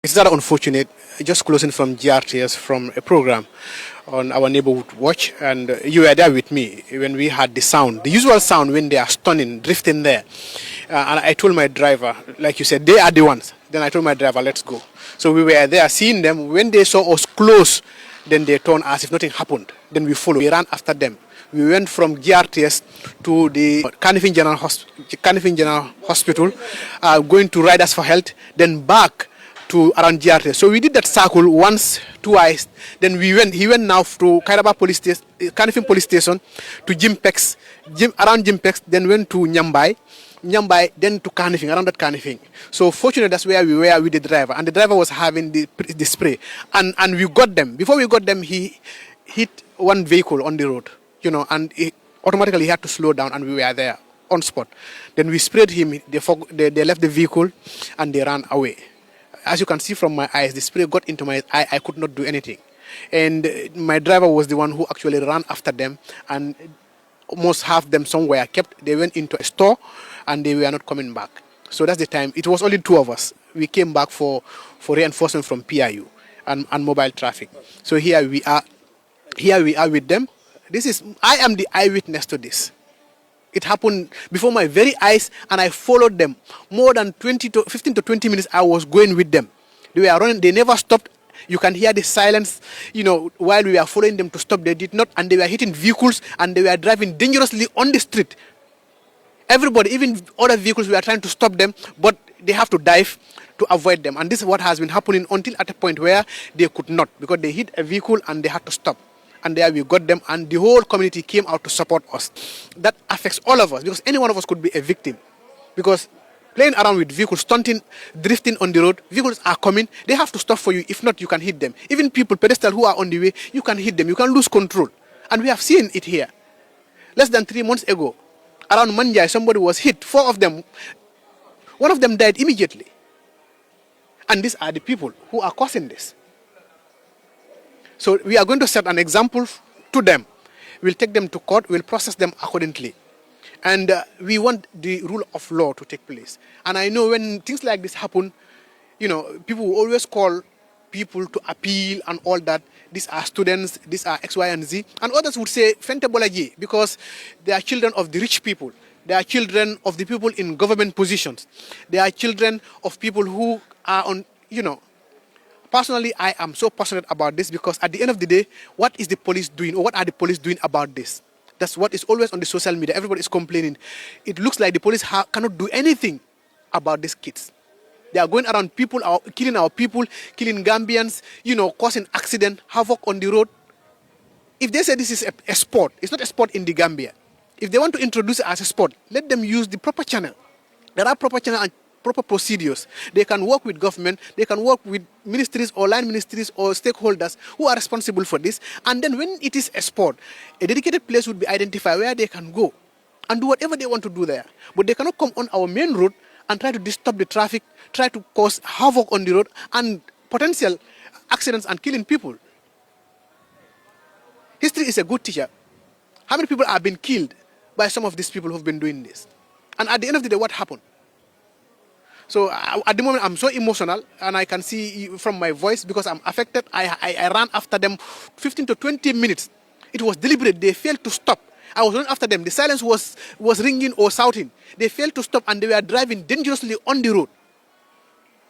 It's not unfortunate. Just closing from GRTS from a program on our neighborhood watch, and you were there with me when we had the sound, the usual sound when they are stunning, drifting there. And I told my driver, like you said, they are the ones. Then I told my driver, let's go. So we were there seeing them. When they saw us close, then they turned as if nothing happened. Then we followed. We ran after them. We went from GRTS to the Canifin General Hospital, going to Riders for Health, then back to around GRTS. So we did that circle once, twice. Then he went now to Kairaba Police Station, Canifin Police Station, to around Jimpex, then went to Nyambai, then to Canifing, around that Canifing. So fortunately, that's where we were with the driver. And the driver was having the spray. And we got them. Before we got them, he hit one vehicle on the road, and automatically he had to slow down, and we were there on spot. Then we sprayed him. They left the vehicle, and they ran away. As you can see from my eyes, the spray got into my eye. I could not do anything. And my driver was the one who actually ran after them, and almost half them somewhere kept. They went into a store, and they were not coming back. So that's the time. It was only two of us. We came back for reinforcement from PIU and mobile traffic. So here we are with them. I am the eyewitness to this. It happened before my very eyes, and I followed them. More than 15 to 20 minutes, I was going with them. They were running. They never stopped. You can hear the silence, while we were following them to stop. They did not, and they were hitting vehicles, and they were driving dangerously on the street. Everybody, even other vehicles, we are trying to stop them, but they have to dive to avoid them. And this is what has been happening until at a point where they could not, because they hit a vehicle and they had to stop. And there we got them, and the whole community came out to support us. That affects all of us, because any one of us could be a victim. Because playing around with vehicles, stunting, drifting on the road, vehicles are coming, they have to stop for you. If not, you can hit them. Even people, pedestrians who are on the way, you can hit them. You can lose control. And we have seen it here. Less than 3 months ago, around Manjai, somebody was hit, 4 of them. One of them died immediately. And these are the people who are causing this. So we are going to set an example to them. We'll take them to court. We'll process them accordingly. And we want the rule of law to take place. And I know when things like this happen, people will always call people to appeal and all that. These are students, these are X, Y, and Z. And others would say, Fentebolaji, because they are children of the rich people. They are children of the people in government positions. They are children of people who are on, Personally, I am so passionate about this, because at the end of the day, what is the police doing, or what are the police doing about this? That's what is always on the social media. Everybody is complaining. It looks like the police cannot do anything about these kids. They are going around killing our people, killing Gambians, causing accident, havoc on the road. If they say this is a sport, it's not a sport in the Gambia. If they want to introduce it as a sport, let them use the proper channel. There are proper channel and proper procedures. They can work with government, they can work with ministries or line ministries or stakeholders who are responsible for this. And then when it is a sport, a dedicated place would be identified where they can go and do whatever they want to do there. But they cannot come on our main road and try to disturb the traffic, try to cause havoc on the road and potential accidents and killing people. History is a good teacher. How many people have been killed by some of these people who've been doing this? And at the end of the day, what happened? So at the moment, I'm so emotional, and I can see from my voice, because I'm affected. I ran after them 15 to 20 minutes. It was deliberate. They failed to stop. I was running after them. The silence was ringing or shouting. They failed to stop, and they were driving dangerously on the road,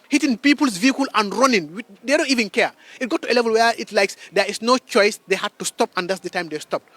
hitting people's vehicle and running. They don't even care. It got to a level where it's like there is no choice. They had to stop, and that's the time they stopped.